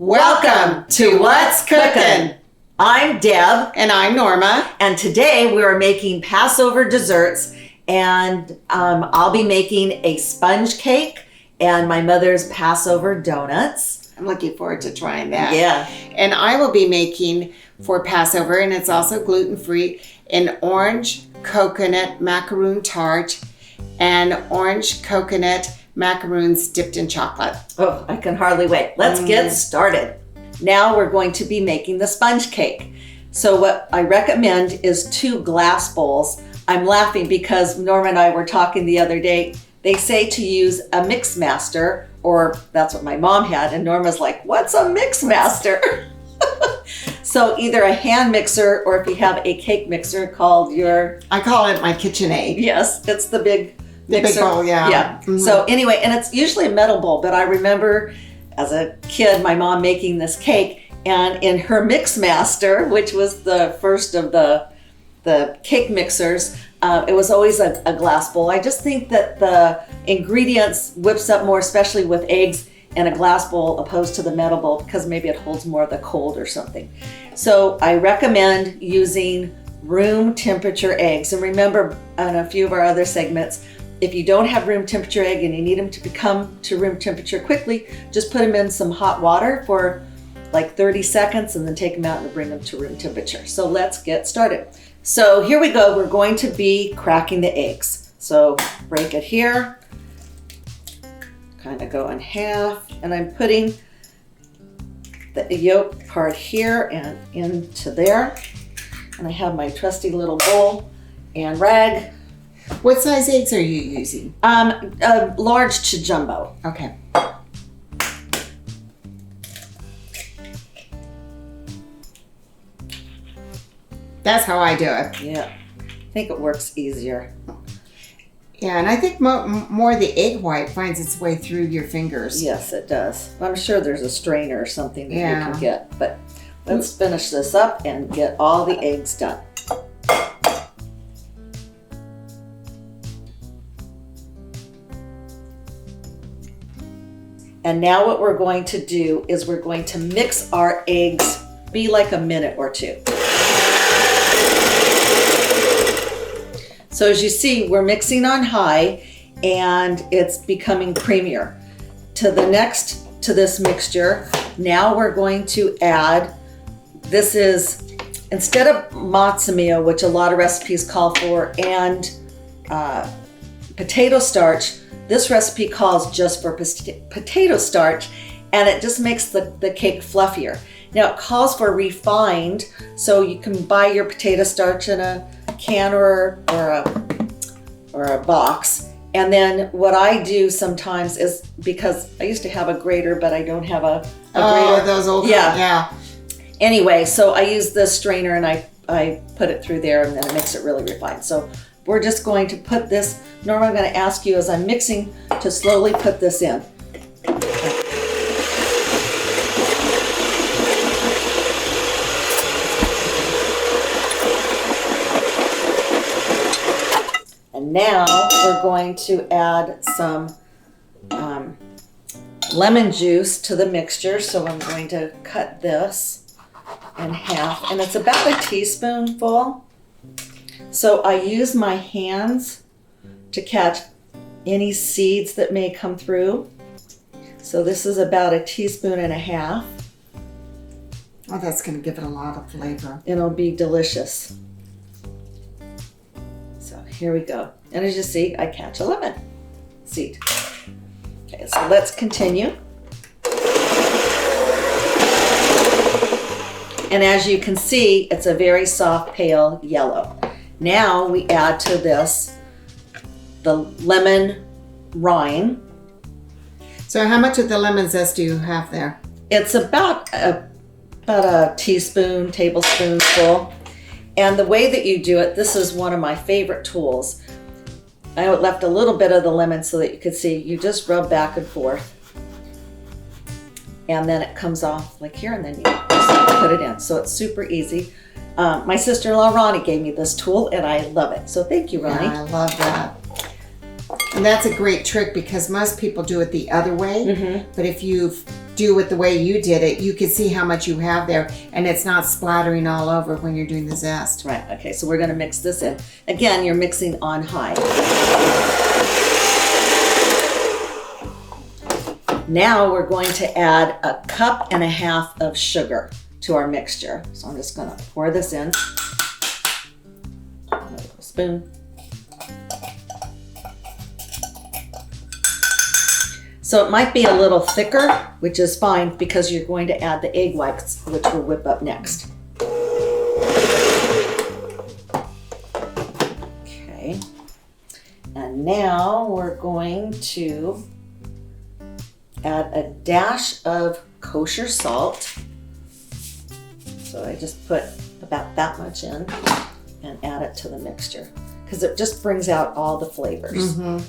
Welcome to What's Cookin'. I'm Deb. And I'm Norma. And today we're making Passover desserts. And I'll be making a sponge cake and my mother's Passover donuts. I'm looking forward to trying that. Yeah. And I will be making for Passover, and it's also gluten-free, an orange coconut macaroon tart and orange coconut macaroons dipped in chocolate. Oh, I can hardly wait. Let's get started. Now we're going to be making the sponge cake. So what I recommend is 2 glass bowls. I'm laughing because Norma and I were talking the other day. They say to use a mix master, or that's what my mom had, and Norma's like, what's a mix master? So either a hand mixer, or if you have a cake mixer called your... I call it my KitchenAid. Yes, it's the big mixer. Big bowl, yeah. Yeah. Mm-hmm. So anyway, and it's usually a metal bowl, but I remember as a kid, my mom making this cake, and in her mix master, which was the first of the cake mixers, it was always a glass bowl. I just think that the ingredients whips up more, especially with eggs in a glass bowl opposed to the metal bowl, because maybe it holds more of the cold or something. So I recommend using room temperature eggs. And remember, on a few of our other segments, if you don't have room temperature egg and you need them to become to room temperature quickly, just put them in some hot water for like 30 seconds and then take them out and bring them to room temperature. So let's get started. So here we go. We're going to be cracking the eggs. So break it here, kind of go in half, and I'm putting the yolk part here and into there. And I have my trusty little bowl and rag. What size eggs are you using? Large to jumbo. Okay. That's how I do it. Yeah, I think it works easier. Yeah, and I think more the egg white finds its way through your fingers. Yes, it does. I'm sure there's a strainer or something that you Yeah. can get. But let's finish this up and get all the eggs done. And now what we're going to do is we're going to mix our eggs, be like a minute or 2. So as you see, we're mixing on high and it's becoming creamier. To this mixture, now we're going to add, this is, instead of matzah meal, which a lot of recipes call for, and potato starch, this recipe calls just for potato starch, and it just makes the cake fluffier. Now it calls for refined, so you can buy your potato starch in a can or a box. And then what I do sometimes is, because I used to have a grater, but I don't have a grater. Those old yeah. Anyway, so I use this strainer and I put it through there, and then it makes it really refined. So we're just going to put this, Norma, I'm going to ask you as I'm mixing to slowly put this in. And now we're going to add some lemon juice to the mixture. So I'm going to cut this in half, and it's about a teaspoonful. So I use my hands to catch any seeds that may come through. So this is about 1.5 teaspoons. Oh, that's going to give it a lot of flavor. It'll be delicious. So here we go. And as you see, I catch a lemon seed. Okay, so let's continue. And as you can see, it's a very soft, pale yellow. Now we add to this the lemon rind. So how much of the lemon zest do you have there? It's about a tablespoonful. And the way that you do it, this is one of my favorite tools. I left a little bit of the lemon so that you could see. You just rub back and forth. And then it comes off like here, and then you just put it in. So it's super easy. My sister-in-law Ronnie gave me this tool, and I love it. So thank you, Ronnie. Yeah, I love that. And that's a great trick because most people do it the other way. Mm-hmm. But if you've do it the way you did it, you can see how much you have there, and it's not splattering all over when you're doing the zest. Right, okay, so we're gonna mix this in. Again, you're mixing on high. Now we're going to add 1.5 cups of sugar to our mixture. So I'm just gonna pour this in. A spoon. So it might be a little thicker, which is fine because you're going to add the egg whites, which we'll whip up next. Okay. And now we're going to add a dash of kosher salt. So I just put about that much in and add it to the mixture because it just brings out all the flavors. Mm-hmm.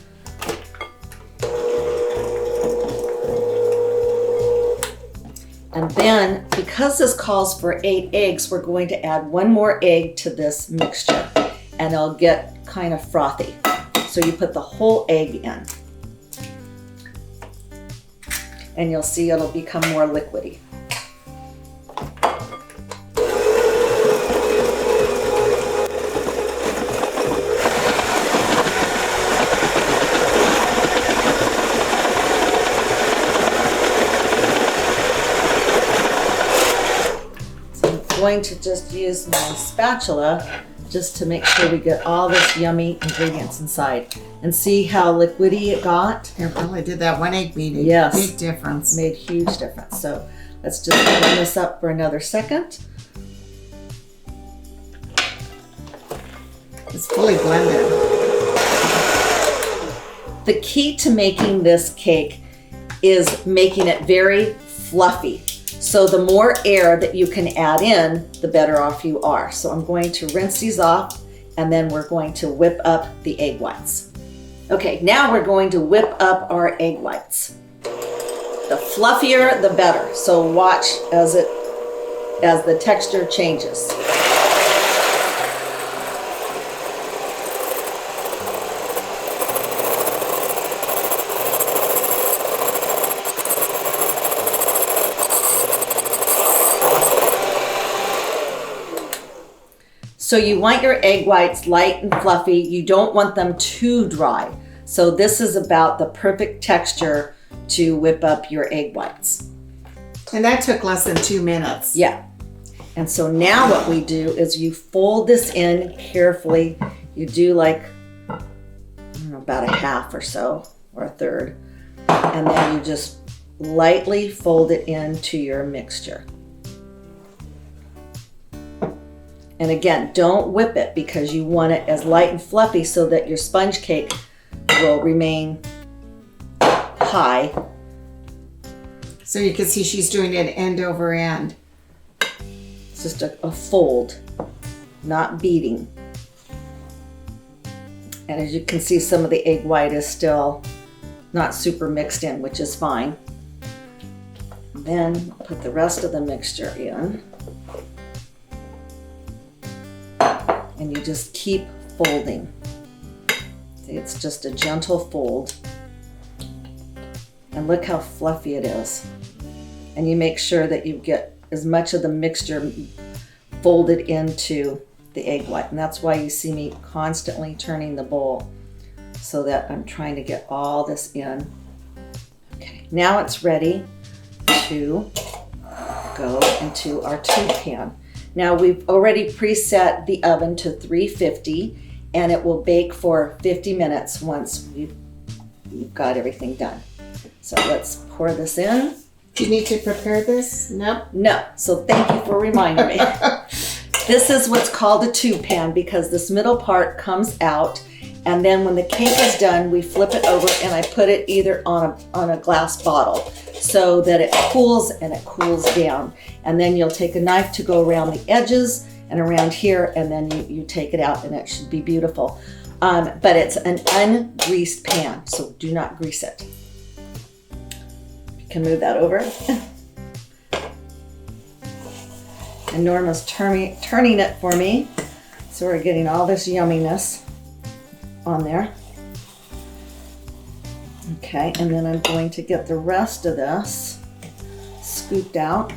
And then, because this calls for 8 eggs, we're going to add 1 more egg to this mixture, and it'll get kind of frothy. So you put the whole egg in, and you'll see it'll become more liquidy. Going to just use my spatula just to make sure we get all this yummy ingredients inside. And see how liquidy it got? It really did. That 1 egg made a Yes. big difference. Made huge difference. So let's just warm this up for another second. It's fully blended. The key to making this cake is making it very fluffy. So the more air that you can add in, the better off you are. So I'm going to rinse these off, and then we're going to whip up the egg whites. Okay, now we're going to whip up our egg whites. The fluffier, the better. So watch as the texture changes. So you want your egg whites light and fluffy. You don't want them too dry. So this is about the perfect texture to whip up your egg whites. And that took less than 2 minutes. Yeah. And so now what we do is you fold this in carefully. You do like, I don't know, about 1/2 or so, or 1/3. And then you just lightly fold it into your mixture. And again, don't whip it because you want it as light and fluffy so that your sponge cake will remain high. So you can see she's doing it end over end. It's just a fold, not beating. And as you can see, some of the egg white is still not super mixed in, which is fine. Then put the rest of the mixture in. And you just keep folding. It's just a gentle fold. And look how fluffy it is. And you make sure that you get as much of the mixture folded into the egg white. And that's why you see me constantly turning the bowl so that I'm trying to get all this in. Okay, now it's ready to go into our tube pan. Now we've already preset the oven to 350 and it will bake for 50 minutes once we've got everything done. So let's pour this in. Do you need to prepare this? Nope. No, so thank you for reminding me. This is what's called a tube pan because this middle part comes out, and then when the cake is done, we flip it over and I put it either on a glass bottle so that it cools and it cools down. And then you'll take a knife to go around the edges and around here, and then you take it out and it should be beautiful. But it's an ungreased pan, so do not grease it. You can move that over. And Norma's turning it for me. So we're getting all this yumminess on there. Okay, and then I'm going to get the rest of this scooped out.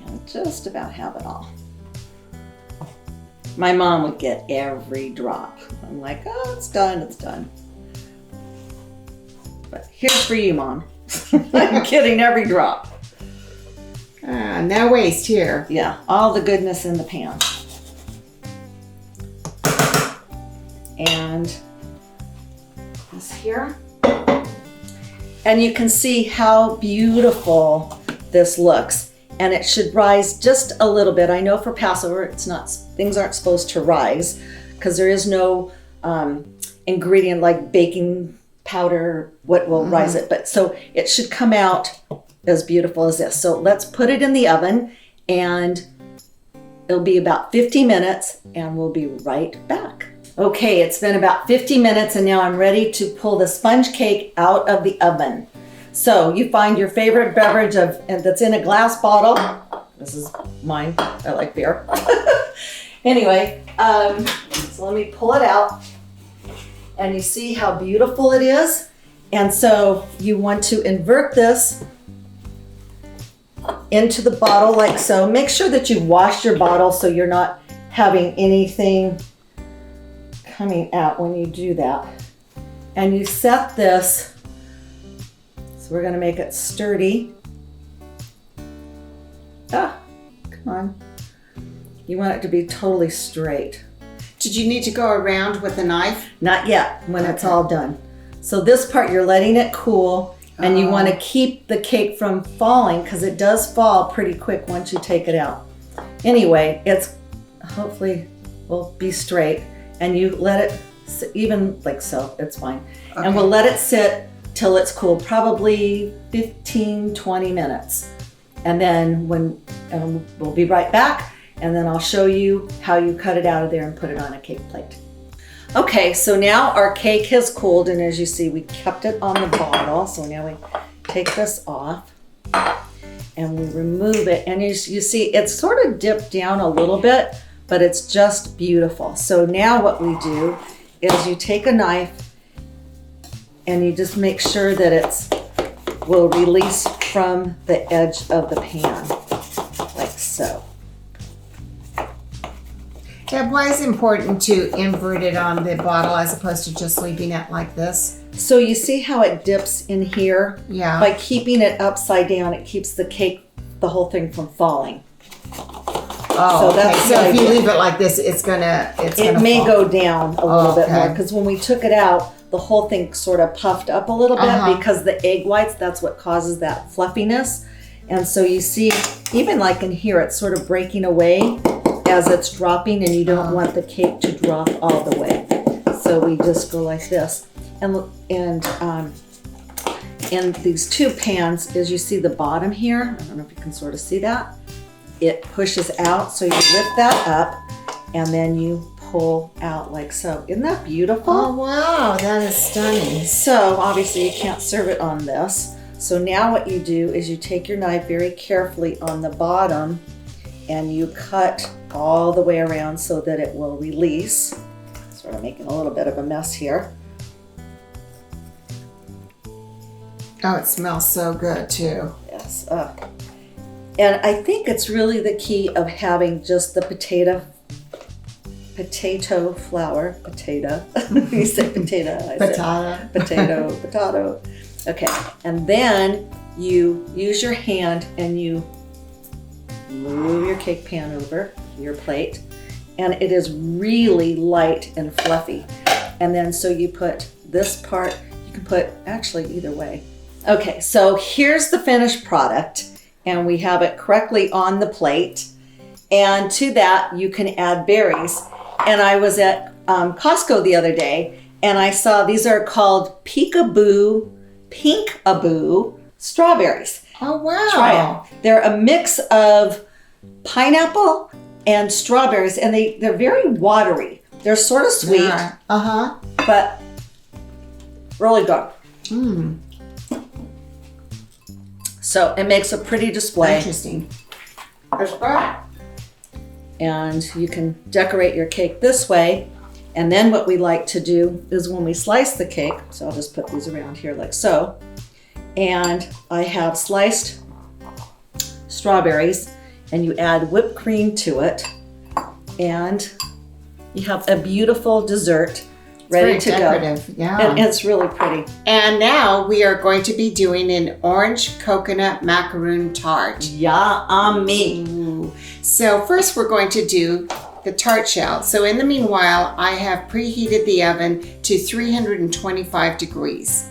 And just about have it all. My mom would get every drop. I'm like, oh, it's done, it's done. But here's for you, Mom. I'm getting every drop. No waste here. Yeah, all the goodness in the pan. And this here. And you can see how beautiful this looks. And it should rise just a little bit. I know for Passover, it's not, things aren't supposed to rise because there is no ingredient like baking powder, what will rise it. But so it should come out as beautiful as this. So let's put it in the oven and it'll be about 50 minutes and we'll be right back. Okay, it's been about 50 minutes and now I'm ready to pull the sponge cake out of the oven. So you find your favorite beverage that's in a glass bottle. This is mine, I like beer. Anyway, so let me pull it out and you see how beautiful it is. And so you want to invert this into the bottle like so. Make sure that you wash your bottle so you're not having anything coming out when you do that. And you set this, so we're gonna make it sturdy. Come on. You want it to be totally straight. Did you need to go around with a knife? Not yet, when it's all done. So this part, you're letting it cool, and you want to keep the cake from falling because it does fall pretty quick once you take it out. Anyway, it's hopefully will be straight, and you let it sit, even like so, it's fine. Okay. And we'll let it sit till it's cool, probably 15-20 minutes. And then we'll be right back, and then I'll show you how you cut it out of there and put it on a cake plate. Okay, so now our cake has cooled, and as you see, we kept it on the bottle. So now we take this off and we remove it. And you see, it's sort of dipped down a little bit, but it's just beautiful. So now what we do is you take a knife and you just make sure that it's will release from the edge of the pan, like so. Deb, why is it important to invert it on the bottle as opposed to just leaving it like this? So you see how it dips in here? Yeah. By keeping it upside down, it keeps the cake, the whole thing from falling. Oh, so okay. So if you leave it like this, it's gonna may fall. Go down a little bit more, because when we took it out, the whole thing sort of puffed up a little bit because the egg whites, that's what causes that fluffiness. And so you see, even like in here, it's sort of breaking away as it's dropping, and you don't want the cake to drop all the way. So we just go like this. And in these two pans, as you see the bottom here, I don't know if you can sort of see that, it pushes out. So you lift that up and then you pull out like so. Isn't that beautiful? Oh, wow, that is stunning. So obviously you can't serve it on this. So now what you do is you take your knife very carefully on the bottom and you cut all the way around so that it will release. Sort of making a little bit of a mess here. Oh, it smells so good too. Yes. And I think it's really the key of having just the potato flour. You say potato. Potato. Okay. And then you use your hand and you move your cake pan over your plate, and it is really light and fluffy. And then so you put this part, you can put actually either way. Okay, so here's the finished product, and we have it correctly on the plate. And to that, you can add berries. And I was at Costco the other day, and I saw these are called Pinkaboo strawberries. Oh, wow. Try it. They're a mix of pineapple and strawberries, and they're very watery. They're sort of sweet, yeah. But really good. Mm. So it makes a pretty display. Interesting. And you can decorate your cake this way. And then what we like to do is when we slice the cake, so I'll just put these around here like so, and I have sliced strawberries, and you add whipped cream to it, and you have a beautiful dessert ready to go. Yeah. And it's really pretty. And now we are going to be doing an orange coconut macaroon tart. Yummy. Ooh. So first we're going to do the tart shell. So in the meanwhile, I have preheated the oven to 325 degrees.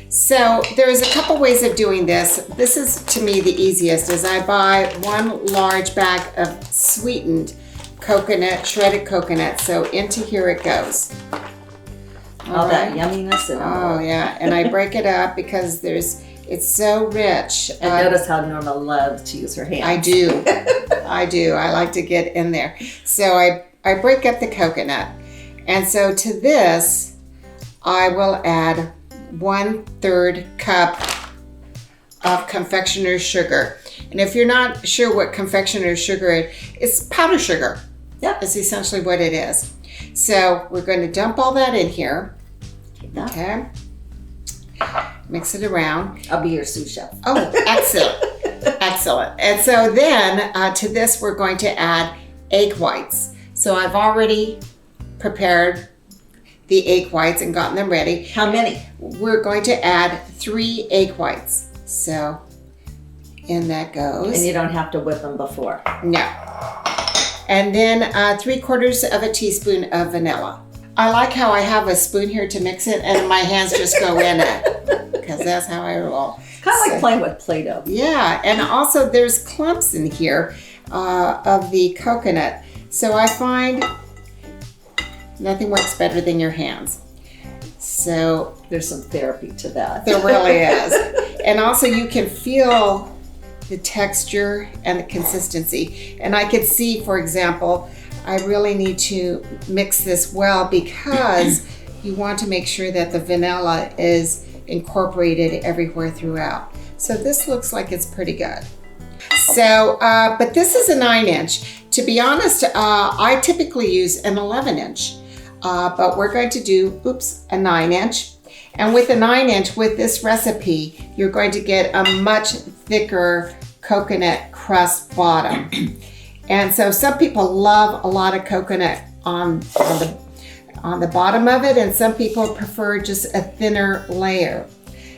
So there's a couple ways of doing this. This is, to me, the easiest, is I buy 1 large bag of sweetened coconut, shredded coconut. So into here it goes. All that yumminess in it. Oh yeah, and I break it up because it's so rich. And notice how Norma loves to use her hands. I do. I like to get in there. So I break up the coconut. And so to this, I will add 1/3 cup of confectioner's sugar. And if you're not sure what confectioner's sugar is, it's powdered sugar. Yep. It's essentially what it is. So we're going to dump all that in here. Okay. Mix it around. I'll be your sous chef. Oh, excellent. Excellent. And so then to this, we're going to add egg whites. So I've already prepared the egg whites and gotten them ready. How many? We're going to add 3 egg whites. So in that goes. And you don't have to whip them before. No. And then 3/4 of a teaspoon of vanilla. I like how I have a spoon here to mix it and my hands just go in it because that's how I roll. It's kind of like playing with Play-Doh. Yeah, and also there's clumps in here of the coconut. So I find nothing works better than your hands. So there's some therapy to that. There really is. And also you can feel the texture and the consistency. And I could see, for example, I really need to mix this well because you want to make sure that the vanilla is incorporated everywhere throughout. So this looks like it's pretty good. So, but this is a 9-inch. To be honest, I typically use an 11-inch, but we're going to do, a 9-inch. And with a 9-inch, with this recipe, you're going to get a much thicker coconut crust bottom. And so some people love a lot of coconut on the bottom of it, and some people prefer just a thinner layer.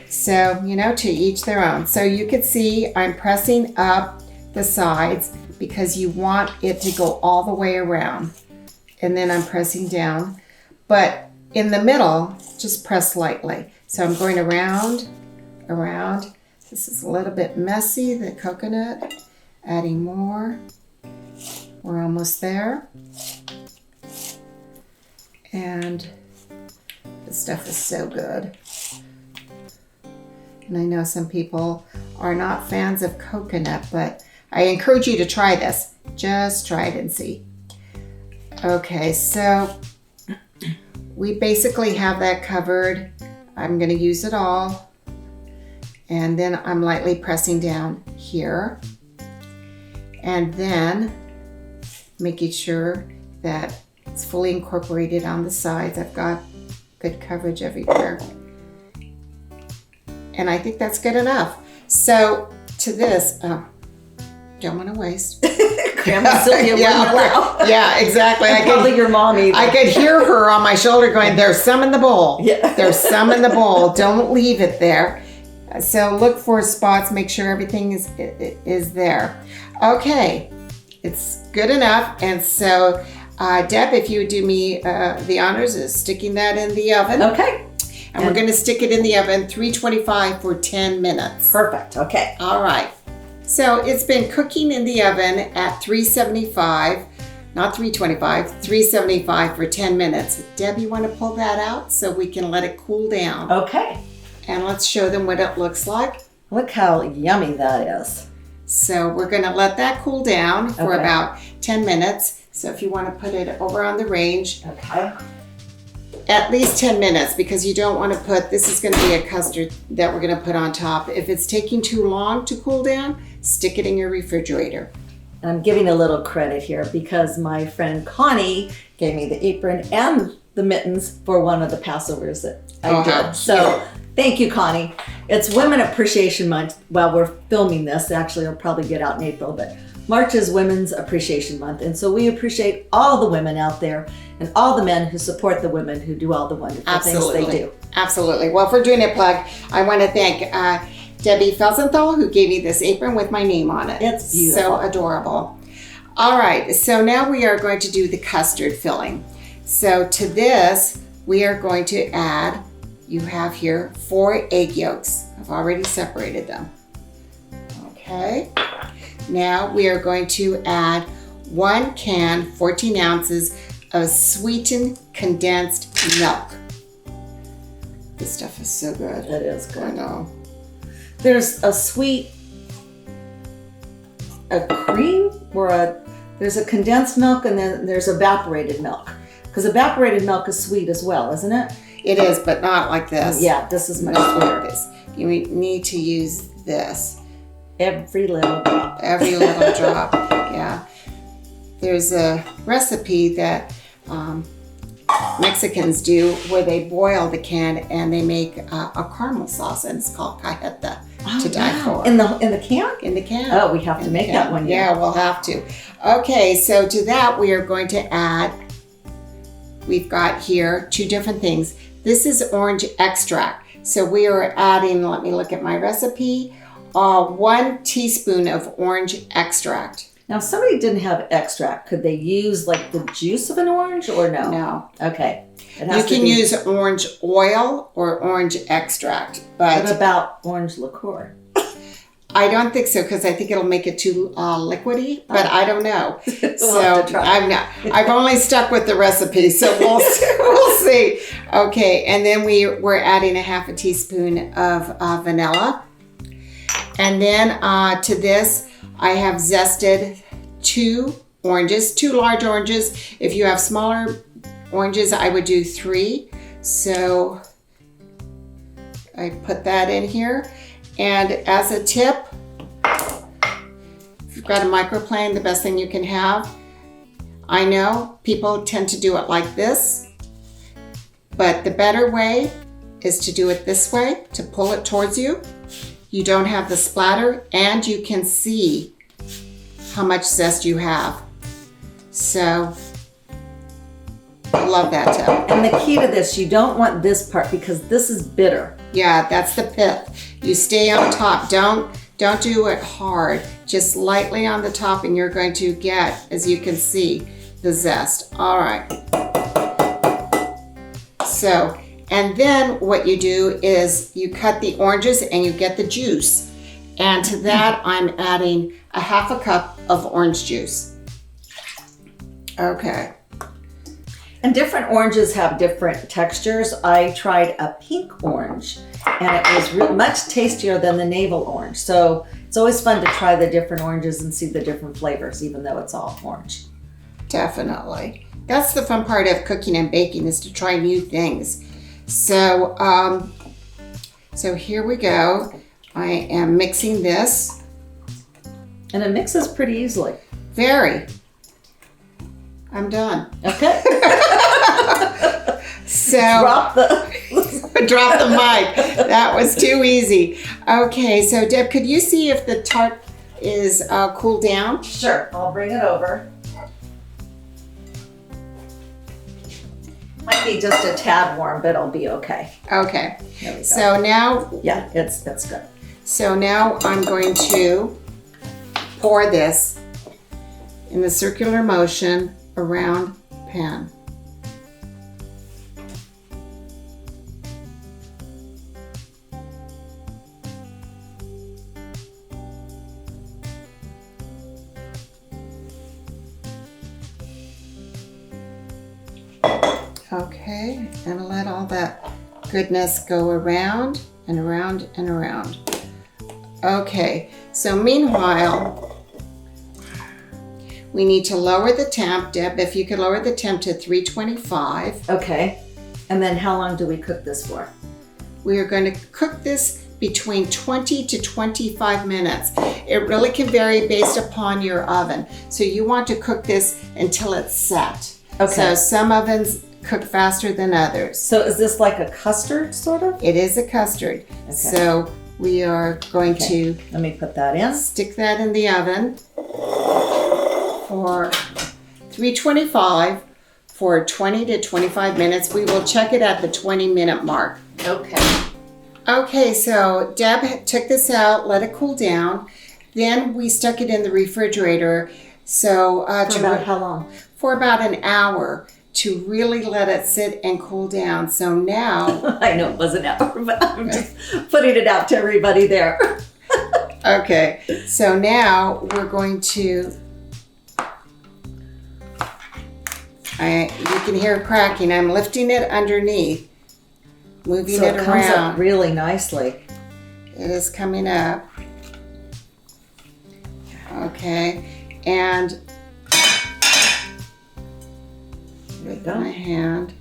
So, to each their own. So you can see I'm pressing up the sides because you want it to go all the way around. And then I'm pressing down. But in the middle, just press lightly. So I'm going around. This is a little bit messy, the coconut. Adding more. We're almost there. And this stuff is so good. And I know some people are not fans of coconut, but I encourage you to try this. Just try it and see. Okay, so we basically have that covered. I'm going to use it all. And then I'm lightly pressing down here. And then making sure that it's fully incorporated on the sides. I've got good coverage everywhere. And I think that's good enough. So to this, don't want to waste. Grandma Sylvia wouldn't allow. Yeah, exactly. Probably your mom either. I could hear her on my shoulder going, there's some in the bowl. Yeah. There's some in the bowl. Don't leave it there. So look for spots, make sure everything is there. Okay, it's good enough. And so, Deb, if you would do me the honors of sticking that in the oven. Okay. And we're going to stick it in the oven, 325 for 10 minutes. Perfect. Okay. All right. So it's been cooking in the oven at 375, not 325, 375 for 10 minutes. Deb, you want to pull that out so we can let it cool down? Okay. And let's show them what it looks like. Look how yummy that is. So we're going to let that cool down for Okay. about 10 minutes. So if you want to put it over on the range, Okay. at least 10 minutes, because you don't want to put, this is going to be a custard that we're going to put on top. If it's taking too long to cool down, stick it in your refrigerator. And I'm giving a little credit here because my friend Connie gave me the apron and the mittens for one of the Passovers that I did. So thank you, Connie. It's Women Appreciation Month. Well, we're filming this. Actually, it'll probably get out in April, but March is Women's Appreciation Month. And so we appreciate all the women out there and all the men who support the women who do all the wonderful things they do. Absolutely. Well, for doing a plug, I want to thank Debbie Felsenthal, who gave me this apron with my name on it. It's beautiful. So adorable. All right, so now we are going to do the custard filling. So to this, we are going to add, you have here 4 egg yolks. I've already separated them. Okay. Now we are going to add 1 can, 14 ounces of sweetened condensed milk. This stuff is so good. It is good. I know. There's a cream or there's a condensed milk and then there's evaporated milk. Because evaporated milk is sweet as well, isn't it? It is, but not like this. Yeah, this is much Not sweeter. like this. You need to use this. Every little drop. Every little drop, yeah. There's a recipe that Mexicans do where they boil the can and they make a caramel sauce, and it's called cajeta to die for. In the can? In the can. Oh, we have to make that one. Yeah, we'll have to. Okay, so to that we are going to add, we've got here 2 different things. This is orange extract. So we are adding, let me look at my recipe, 1 teaspoon of orange extract. Now, if somebody didn't have extract, could they use like the juice of an orange or no? No. Okay. You can use orange oil or orange extract, but what about orange liqueur? I don't think so because I think it'll make it too liquidy, but I don't know. So I've only stuck with the recipe, so we'll see. Okay, and then we're adding a 1/2 teaspoon of vanilla. And then to this, I have zested 2 oranges, 2 large oranges. If you have smaller oranges, I would do 3. So I put that in here. And as a tip, if you've got a microplane, the best thing you can have. I know people tend to do it like this, but the better way is to do it this way, to pull it towards you. You don't have the splatter and you can see how much zest you have. So, love that tip. And the key to this, you don't want this part because this is bitter. Yeah, that's the pith. You stay on top. Don't do it hard. Just lightly on the top and you're going to get, as you can see, the zest. All right. So, and then what you do is you cut the oranges and you get the juice. And to that, I'm adding a 1/2 cup of orange juice. Okay. And different oranges have different textures. I tried a pink orange and it was much tastier than the navel orange. So it's always fun to try the different oranges and see the different flavors, even though it's all orange. Definitely. That's the fun part of cooking and baking, is to try new things. So, so here we go. I am mixing this. And it mixes pretty easily. Very. I'm done. Okay. So Drop the drop the mic. That was too easy. Okay, so Deb, could you see if the tart is cooled down? Sure, I'll bring it over. Might be just a tad warm, but it'll be okay. Okay. There we go. So now, Yeah, that's good. so now I'm going to pour this in the circular motion around pan. Okay, and let all that goodness go around and around and around. Okay, so meanwhile, we need to lower the temp. Deb, if you could lower the temp to 325. Okay. And then how long do we cook this for? We are going to cook this between 20 to 25 minutes. It really can vary based upon your oven. So you want to cook this until it's set. Okay. So some ovens cook faster than others. So is this like a custard, sort of? It is a custard. Okay. So we are going to Let me put that in. stick that in the oven for 325 for 20 to 25 minutes. We will check it at the 20-minute mark. Okay. Okay, so Deb took this out, let it cool down. Then we stuck it in the refrigerator. So For about how long? for about an hour to really let it sit and cool down. So now, I know it was an hour, but I'm just putting it out to everybody there. okay, so now we're going to, you can hear it cracking. I'm lifting it underneath, moving So it it comes around. up really nicely. It is coming up. Okay, and with my hand,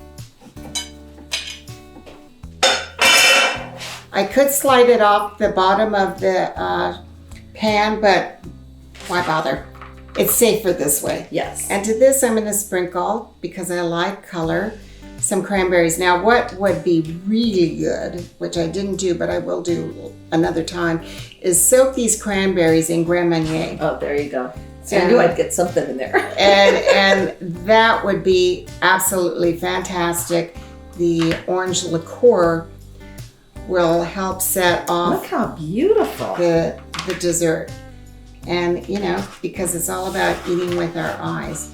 I could slide it off the bottom of the pan, but why bother? It's safer this way. Yes. And to this, I'm going to sprinkle, because I like color, some cranberries. Now, what would be really good, which I didn't do, but I will do another time, is soak these cranberries in Grand Marnier. Oh, there you go. So I knew I'd get something in there. And that would be absolutely fantastic. The orange liqueur will help set off Look how beautiful. the dessert. And, you know, because it's all about eating with our eyes.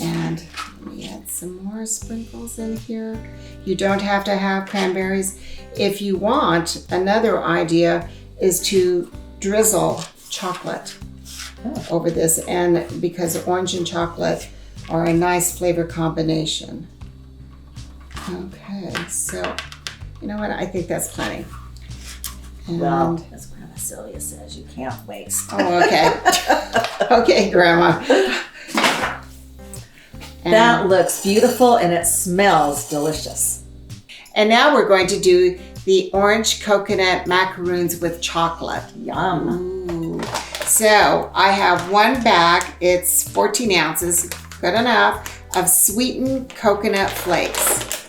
And let me add some more sprinkles in here. You don't have to have cranberries. If you want, another idea is to drizzle chocolate over this, and because orange and chocolate are a nice flavor combination. Okay, so you know what? I think that's plenty. And, Well, as Grandma Sylvia says, you can't waste. oh, okay. Okay, Grandma. And, That looks beautiful and it smells delicious. and now we're going to do the orange coconut macaroons with chocolate. Yum. Ooh. So I have one bag, it's 14 ounces, good enough, of sweetened coconut flakes.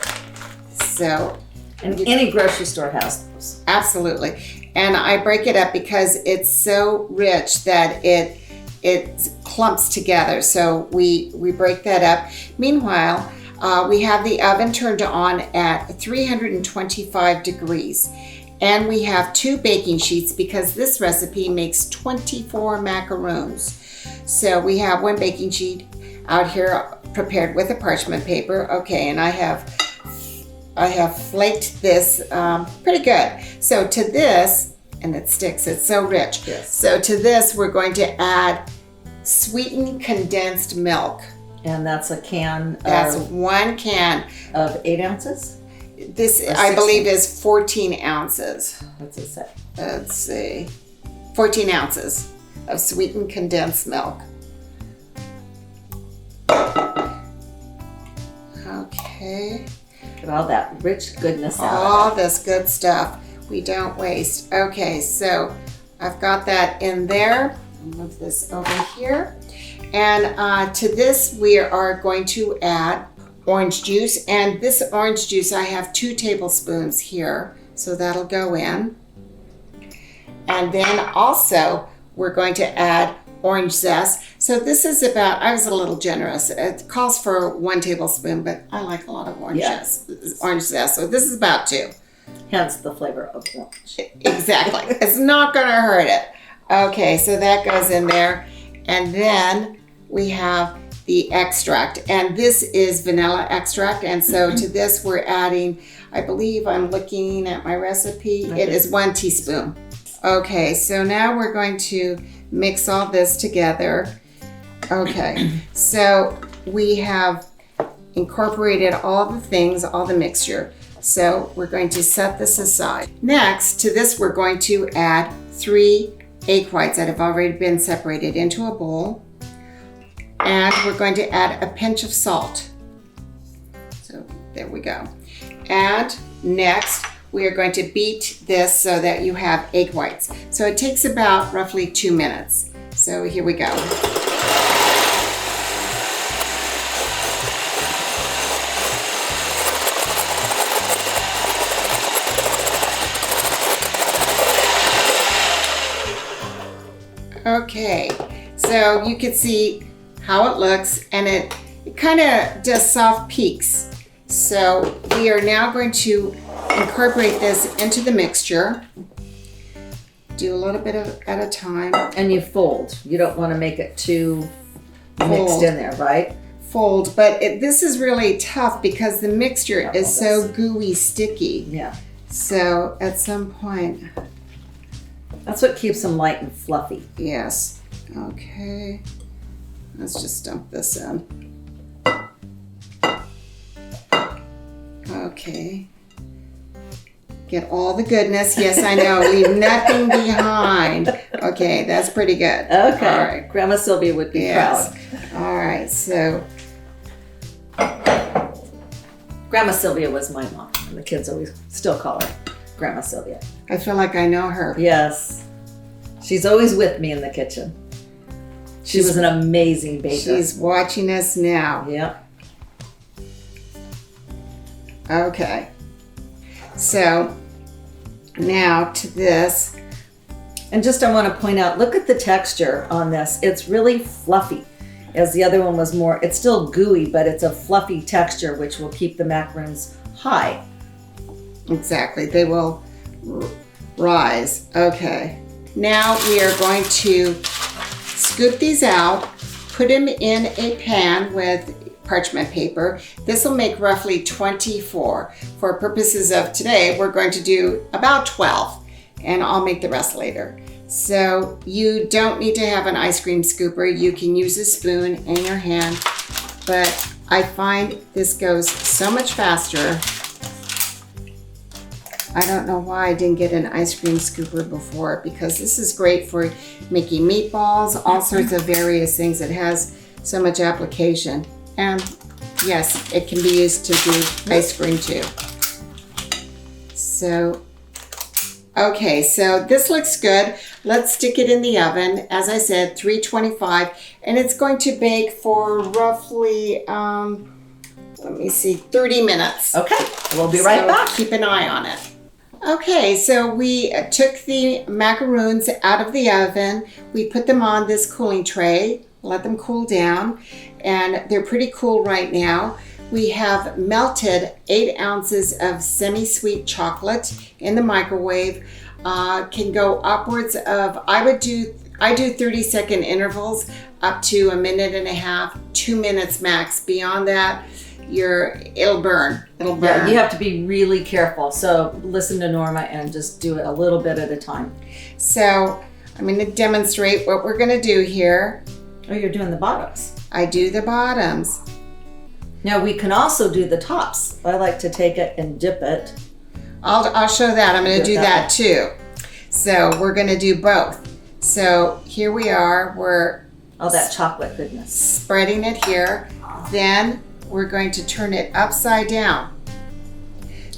So, And any grocery store has those. absolutely. And I break it up because it's so rich that it clumps together. So we break that up. Meanwhile, we have the oven turned on at 325 degrees. And we have 2 baking sheets because this recipe makes 24 macaroons. So we have 1 baking sheet out here prepared with a parchment paper. Okay, and I have flaked this pretty good. So to this, and it sticks, it's so rich. Yes. So to this, we're going to add sweetened condensed milk. And that's a can That's of, 1 can. 8 ounces? This, Or I 16. believe, is 14 ounces. What's it say? Let's see, 14 ounces of sweetened condensed milk. Okay, Get all that rich goodness out all of this good stuff we don't waste. Okay, so I've got that in there. I'll move this over here. And to this, we are going to add orange juice. And this orange juice, I have 2 tablespoons here. So that'll go in. And then also, we're going to add orange zest. So this is about, I was a little generous. It calls for 1 tablespoon, but I like a lot of orange zest. So this is about 2. it. Hence the flavor of orange. Exactly. It's not going to hurt it. Okay, so that goes in there. And then we have the extract. And this is vanilla extract. And so to this, we're adding, I believe I'm looking at my recipe. It is 1 teaspoon. Okay, so now we're going to mix all this together. Okay, so we have incorporated all the things, all the mixture. So we're going to set this aside. Next to this, we're going to add 3 egg whites that have already been separated into a bowl. And we're going to add a pinch of salt. So there we go. And next, we are going to beat this so that you have egg whites. So it takes about roughly 2 minutes. So here we go. Okay, so you can see how it looks, and it kind of does soft peaks. So we are now going to incorporate this into the mixture. Do a little bit at a time. And you fold. You don't want to make it too mixed in there, right? Fold, but this is really tough because the mixture is so gooey, sticky. Yeah. So at some point. That's what keeps them light and fluffy. Yes. Okay. Let's just dump this in. Okay. Get all the goodness. Yes, I know. Leave nothing behind. Okay, that's pretty good. Okay. All right. Grandma Sylvia would be proud. All right, so. Grandma Sylvia was my mom, and the kids always still call her Grandma Sylvia. I feel like I know her. Yes. She's always with me in the kitchen. She was an amazing baker. She's watching us now. Yep. Okay. So now to this. And just I want to point out, look at the texture on this. It's really fluffy. As the other one was more, it's still gooey, but it's a fluffy texture, which will keep the macaroons high. Exactly. They will rise. Okay. Now we are going to scoop these out, put them in a pan with parchment paper. This will make roughly 24. For purposes of today, we're going to do about 12, and I'll make the rest later. So you don't need to have an ice cream scooper. You can use a spoon in your hand, but I find this goes so much faster. I don't know why I didn't get an ice cream scooper before, because this is great for making meatballs, all sorts of various things. It has so much application. And yes, it can be used to do ice cream too. So, okay, so this looks good. Let's stick it in the oven. As I said, 325, and it's going to bake for roughly, let me see, 30 minutes. Okay, we'll be right back. Keep an eye on it. Okay, so we took the macaroons out of the oven. We put them on this cooling tray, let them cool down, and they're pretty cool right now. We have melted 8 ounces of semi-sweet chocolate in the microwave. Can go upwards of, I do 30-second intervals up to 1.5 minutes, 2 minutes max. Beyond that, it'll burn. Yeah, you have to be really careful. So listen to Norma and just do it a little bit at a time. So I'm going to demonstrate what we're going to do here. Oh, you're doing the bottoms. I do the bottoms. Now we can also do the tops. I like to take it and dip it. I'll show that. I'm going to do that too. So we're going to do both. So here we are. We're all that chocolate goodness. Spreading it here. Then we're going to turn it upside down.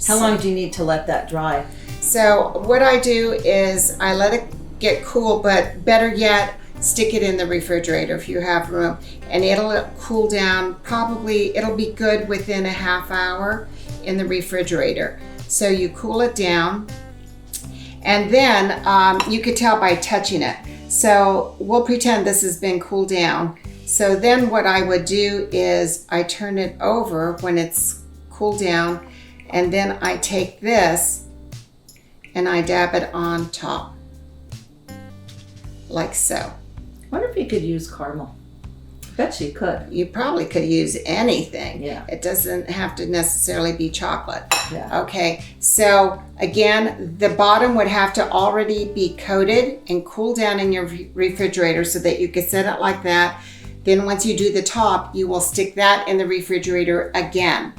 How long do you need to let that dry? So what I do is I let it get cool, but better yet, stick it in the refrigerator if you have room, and it'll cool down. Probably it'll be good within a half hour in the refrigerator. So you cool it down, and then you could tell by touching it. So we'll pretend this has been cooled down. So then what I would do is I turn it over when it's cooled down, and then I take this and I dab it on top, like so. I wonder if you could use caramel. I bet you could. You probably could use anything. Yeah. It doesn't have to necessarily be chocolate. Yeah. Okay, so again, the bottom would have to already be coated and cool down in your refrigerator so that you could set it like that. Then once you do the top, you will stick that in the refrigerator again.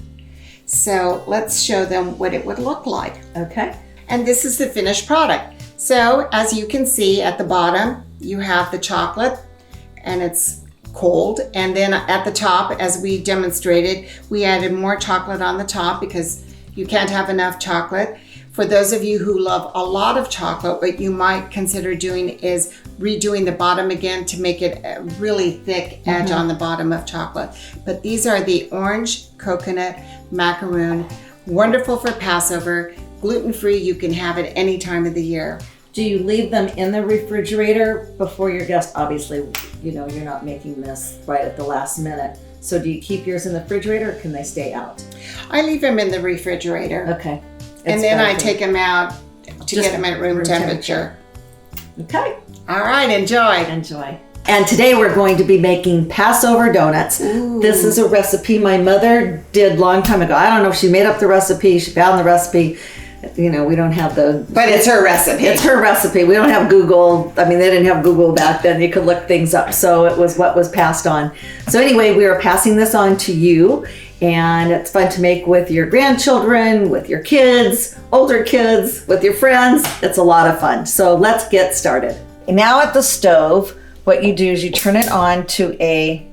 So let's show them what it would look like. Okay. And this is the finished product. So as you can see at the bottom, you have the chocolate and it's cold. And then at the top, as we demonstrated, we added more chocolate on the top because you can't have enough chocolate. For those of you who love a lot of chocolate, what you might consider doing is redoing the bottom again to make it a really thick edge on the bottom of chocolate. But these are the orange coconut macaroon, wonderful for Passover, gluten-free. You can have it any time of the year. Do you leave them in the refrigerator before your guest? Obviously, you know, you're not making this right at the last minute. So do you keep yours in the refrigerator or can they stay out? I leave them in the refrigerator. Okay. And then I take them out to Just get them at room temperature. Okay. All right, enjoy. Enjoy. And today we're going to be making Passover donuts. Ooh. This is a recipe my mother did long time ago. I don't know if she made up the recipe, she found the recipe. You know, we don't have the... But it's her recipe. It's her recipe. We don't have Google. I mean, they didn't have Google back then. You could look things up. So it was what was passed on. So anyway, we are passing this on to you. And it's fun to make with your grandchildren, with your kids, older kids, with your friends. It's a lot of fun. So let's get started. Now at the stove, what you do is you turn it on to a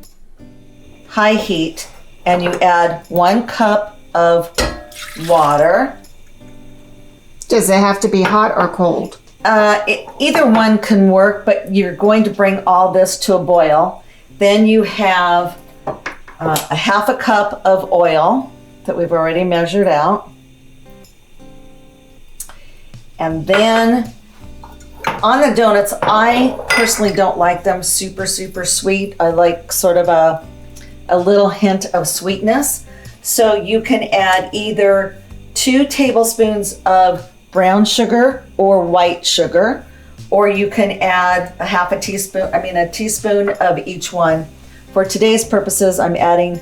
high heat and you add 1 cup of water. Does it have to be hot or cold? Either one can work, but you're going to bring all this to a boil. Then you have a half a cup of oil that we've already measured out. And then on the donuts, I personally don't like them super sweet. I like sort of a little hint of sweetness. So you can add either 2 tablespoons of brown sugar or white sugar, or you can add a teaspoon of each one. For today's purposes, I'm adding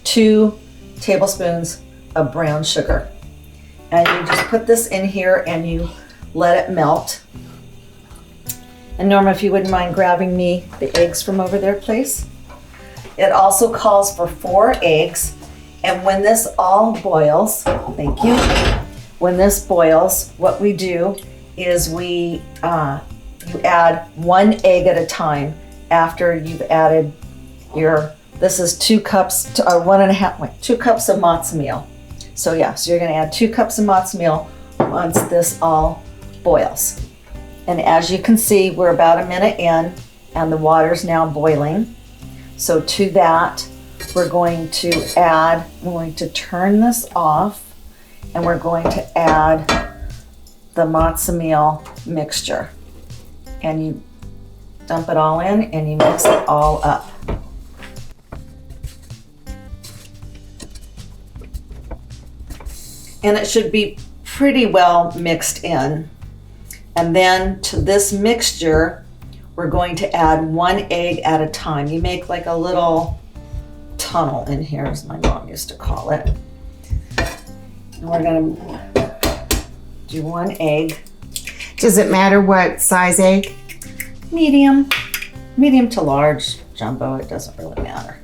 2 tablespoons of brown sugar. And you just put this in here and you let it melt. And Norma, if you wouldn't mind grabbing me the eggs from over there, please. It also calls for 4 eggs. And when this all boils, thank you. When this boils, what we do is you add 1 egg at a time after you've added this is 2 cups, 2 cups of matzo meal. So you're gonna add 2 cups of matzo meal once this all boils. And as you can see, we're about a minute in and the water's now boiling. So to that, we're going to turn this off and we're going to add the matzo meal mixture. And you dump it all in and you mix it all up. And it should be pretty well mixed in. And then to this mixture, we're going to add 1 egg at a time. You make like a little tunnel in here, as my mom used to call it. And we're gonna do 1 egg. Does it matter what size egg? Medium to large, jumbo, it doesn't really matter.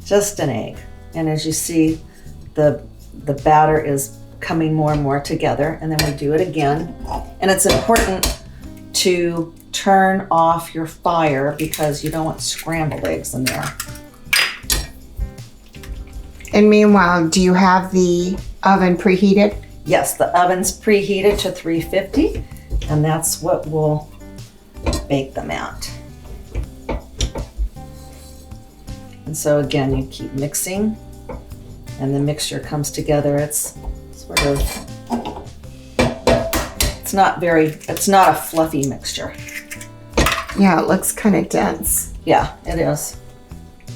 Just an egg. And as you see, the batter is coming more and more together, and then we do it again. And it's important to turn off your fire because you don't want scrambled eggs in there. And meanwhile, do you have the oven preheated? Yes, the oven's preheated to 350, and that's what we'll bake them at. And so again, you keep mixing, and the mixture comes together. It's sort of, it's not a fluffy mixture. Yeah, it looks kind of dense. Yeah, it is.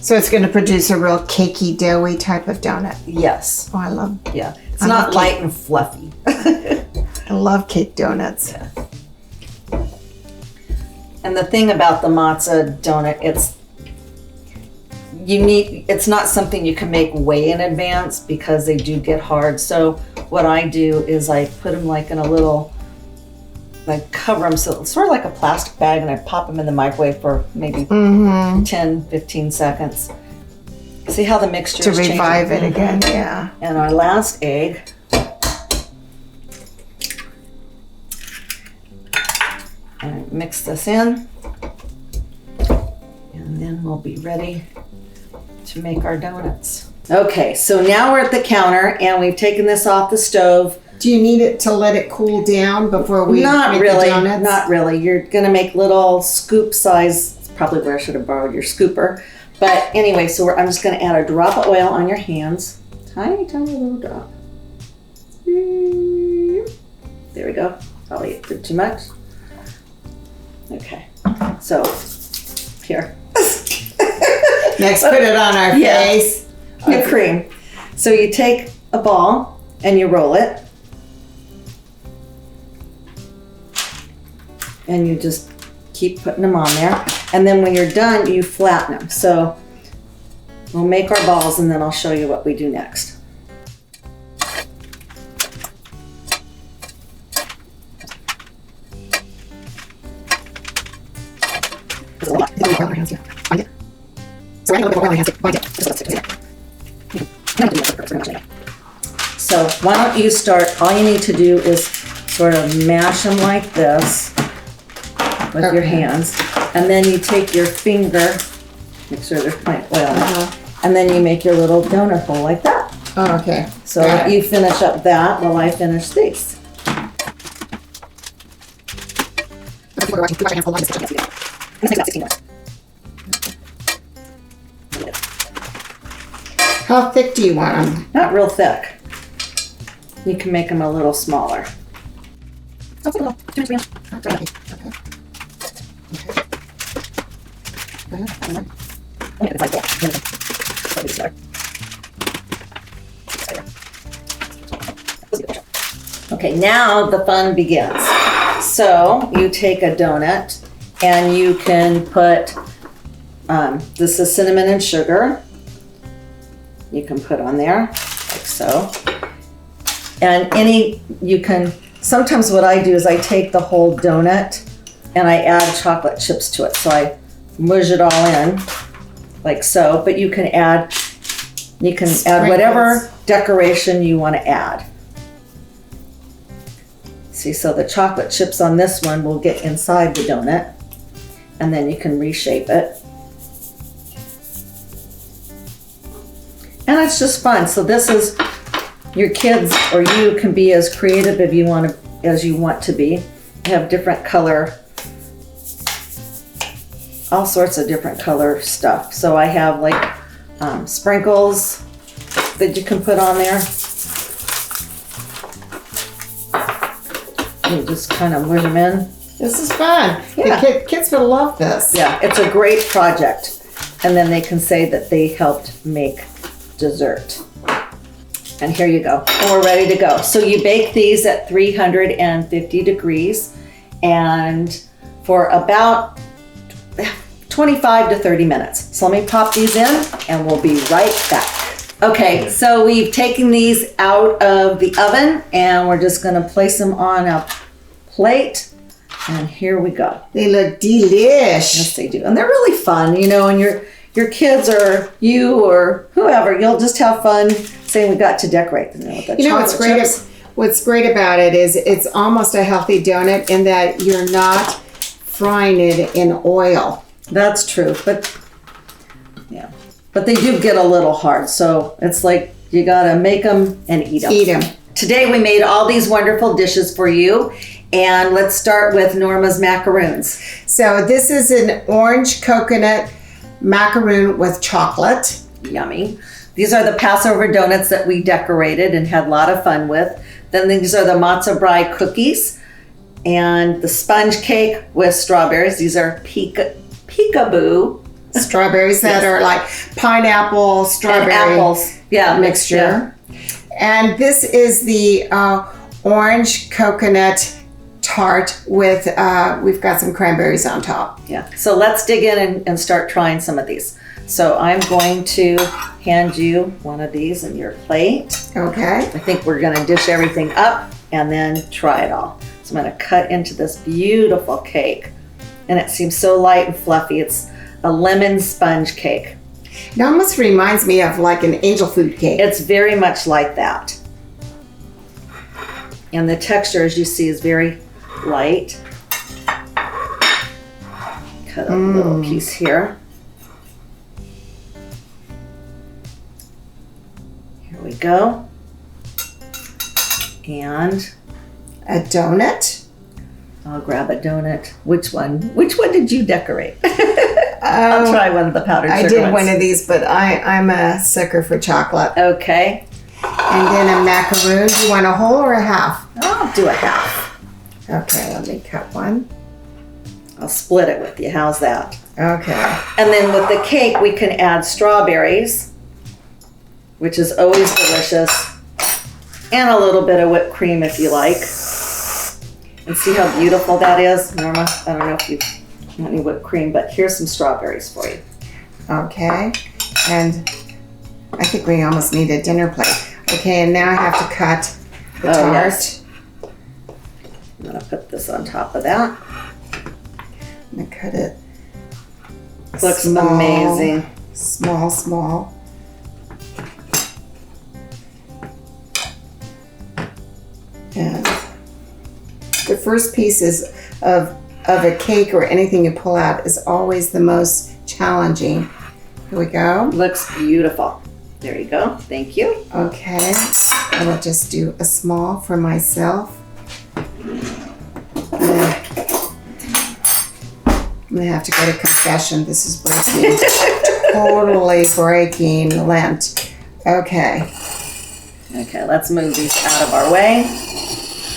So it's going to produce a real cakey, doughy type of donut. Yes. Oh, I love. Yeah, it's not light and fluffy. I love cake donuts. Yeah. And the thing about the matzah donut, it's not something you can make way in advance because they do get hard. So what I do is I put them like in a little, like cover them so it's sort of like a plastic bag, and I pop them in the microwave for maybe 10-15 seconds. See how the mixture to is changing? revive it again, yeah. And our last egg. And mix this in. And then we'll be ready to make our donuts. Okay, so now we're at the counter and we've taken this off the stove. Do you need it to let it cool down before we make the donuts? Not really. You're gonna make little scoop size. It's probably where I should have borrowed your scooper. But anyway, so I'm just gonna add a drop of oil on your hands. Tiny, tiny little drop. There we go. Probably did too much. Okay, so here. Next, put it on our face. Whipped cream. So you take a ball and you roll it. And you just keep putting them on there. And then when you're done, you flatten them. So we'll make our balls and then I'll show you what we do next. So why don't you start, all you need to do is sort of mash them like this with your hands. And then you take your finger, make sure there's plenty of oil in it, and then you make your little donut hole like that. Oh, okay. So you finish up that while I finish these. How thick do you want them? Not real thick. You can make them a little smaller. Okay, now the fun begins. So you take a donut and you can put, this is cinnamon and sugar. You can put on there, like so. And sometimes what I do is I take the whole donut and I add chocolate chips to it. So I mush it all in, like so. But you can add whatever decoration you want to add. See, so the chocolate chips on this one will get inside the donut, and then you can reshape it. And it's just fun. So this is, your kids or you can be as creative as you want to be. You have different color, all sorts of different color stuff. So I have like sprinkles that you can put on there. You just kind of mush them in. This is fun. Yeah. The kids will love this. Yeah, it's a great project. And then they can say that they helped make dessert. And here you go. And we're ready to go. So you bake these at 350 degrees and for about 25 to 30 minutes. So let me pop these in and we'll be right back. Okay, so we've taken these out of the oven and we're just gonna place them on a plate. And here we go. They look delish. Yes, they do. And they're really fun, you know, and your kids or you or whoever, you'll just have fun saying we got to decorate them with the chocolate chips. What's great about it is it's almost a healthy donut in that you're not frying it in oil. That's true, but yeah. But they do get a little hard, so it's like you gotta make them and eat them. Eat them. Today we made all these wonderful dishes for you, and let's start with Norma's macaroons. So this is an orange coconut macaroon with chocolate. Yummy. These are the Passover donuts that we decorated and had a lot of fun with. Then these are the matzo brie cookies and the sponge cake with strawberries. These are peekaboo. Strawberries that are like pineapple, strawberry and apples. Yeah, mixture. Yeah. And this is the orange coconut tart with, we've got some cranberries on top. Yeah, so let's dig in and start trying some of these. So I'm going to hand you one of these in your plate. Okay. I think we're gonna dish everything up and then try it all. So I'm gonna cut into this beautiful cake. And it seems so light and fluffy. It's a lemon sponge cake. It almost reminds me of like an angel food cake. It's very much like that. And the texture, as you see, is very light. Cut a little piece here. go. And A donut. I'll grab a donut. Which one? Which one did you decorate? I'll try one of the powdered sugar I did ones. one of these, but I'm a sucker for chocolate. Okay. And then a macaroon. You want a whole or a half? I'll do a half. Okay, let me cut one. I'll split it with you. How's that? Okay. And then with the cake, we can add strawberries, which is always delicious, and a little bit of whipped cream if you like. And see how beautiful that is, Norma? I don't know if you want any whipped cream, but here's some strawberries for you. Okay. And I think we almost need a dinner plate. Okay, and now I have to cut the tart. Yes. I'm gonna put this on top of that. I'm gonna cut it. Looks small, amazing. Small. And the first pieces of a cake or anything you pull out is always the most challenging. Here we go. Looks beautiful. There you go. Thank you. Okay, I will just do a small for myself. I'm gonna have to go to confession. This is breaking, totally breaking Lent. Okay. Okay, let's move these out of our way.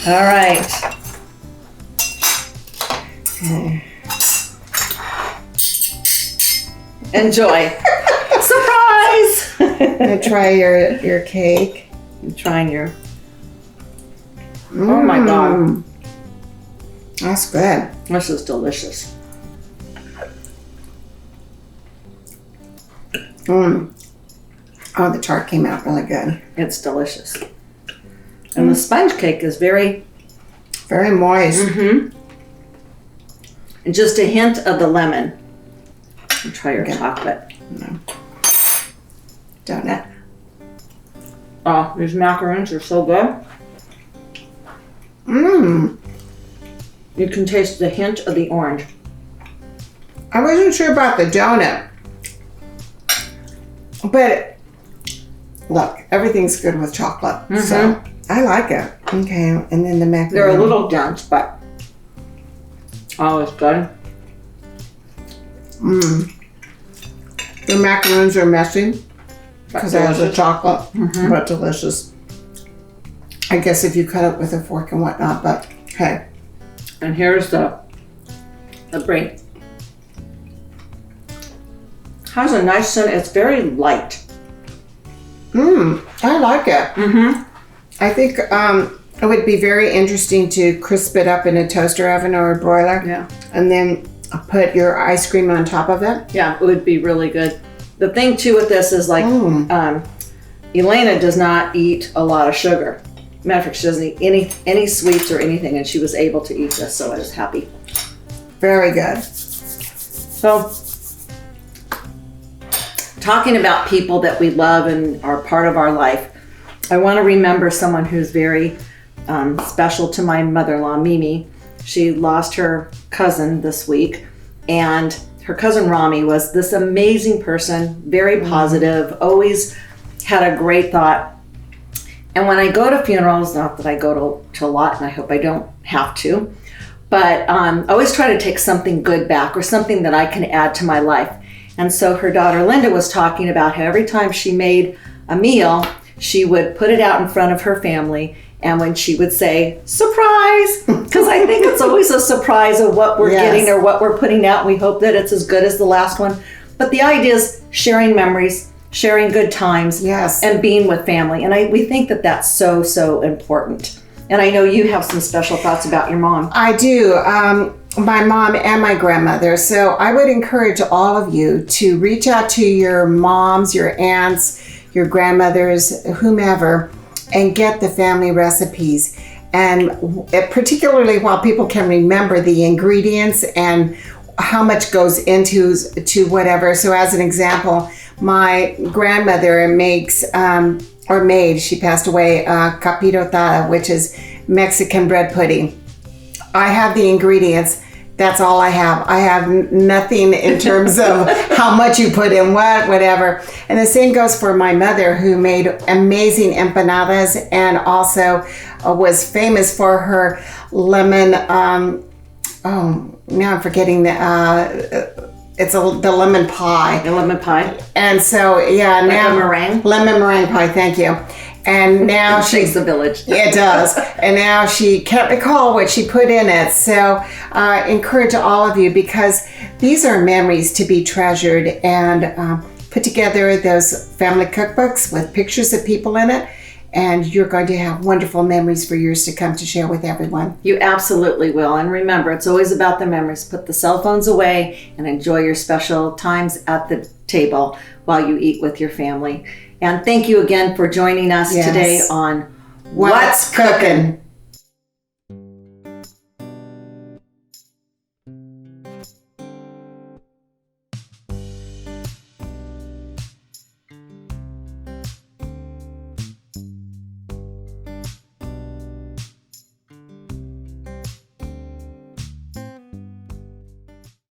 All right. Okay. Enjoy. Surprise! I'm gonna try your cake. I'm trying your. Oh my God. That's good. This is delicious. Oh, the tart came out really good. It's delicious. And the sponge cake is very. Very moist. And just a hint of the lemon. And try your chocolate. No. Donut. Oh, these macaroons are so good. You can taste the hint of the orange. I wasn't sure about the donut. But look, everything's good with chocolate. So I like it. Okay, and then the macaroon. They're a little dense, but it's good. The macaroons are messy because it has the delicious. chocolate, but delicious. I guess if you cut it with a fork and whatnot, but hey. And here's the brain. Has a nice scent. It's very light. I like it. I think it would be very interesting to crisp it up in a toaster oven or a broiler. Yeah. And then put your ice cream on top of it. Yeah, it would be really good. The thing too with this is like, Elena does not eat a lot of sugar. Matter of fact, she doesn't eat any sweets or anything, and she was able to eat this, so I was happy. Very good. So, talking about people that we love and are part of our life, I want to remember someone who's very special to my mother-in-law, Mimi. She lost her cousin this week, and her cousin Rami was this amazing person, very positive, always had a great thought. And when I go to funerals, not that I go to a lot, and I hope I don't have to, but I always try to take something good back or something that I can add to my life. And so her daughter Linda was talking about how every time she made a meal, she would put it out in front of her family, and when she would say, surprise, because I think it's always a surprise of what we're getting or what we're putting out. We hope that it's as good as the last one. But the idea is sharing memories, sharing good times, and being with family. And we think that that's so, so important. And I know you have some special thoughts about your mom. I do. My mom and my grandmother. So I would encourage all of you to reach out to your moms, your aunts, your grandmothers, whomever, and get the family recipes. And particularly while people can remember the ingredients and how much goes into whatever. So as an example, my grandmother makes, she passed away, capirotada, which is Mexican bread pudding. I have the ingredients That's all I have. I have nothing in terms of how much you put in what, whatever. And the same goes for my mother, who made amazing empanadas and also was famous for her lemon. Now I'm forgetting the lemon pie. The lemon pie. And so now a meringue. Lemon meringue pie. Thank you. And now It takes the village. It does. And now she can't recall what she put in it. So encourage all of you, because these are memories to be treasured, and put together those family cookbooks with pictures of people in it. And you're going to have wonderful memories for years to come to share with everyone. You absolutely will. And remember, it's always about the memories. Put the cell phones away and enjoy your special times at the table while you eat with your family. And thank you again for joining us today on What's Cookin'?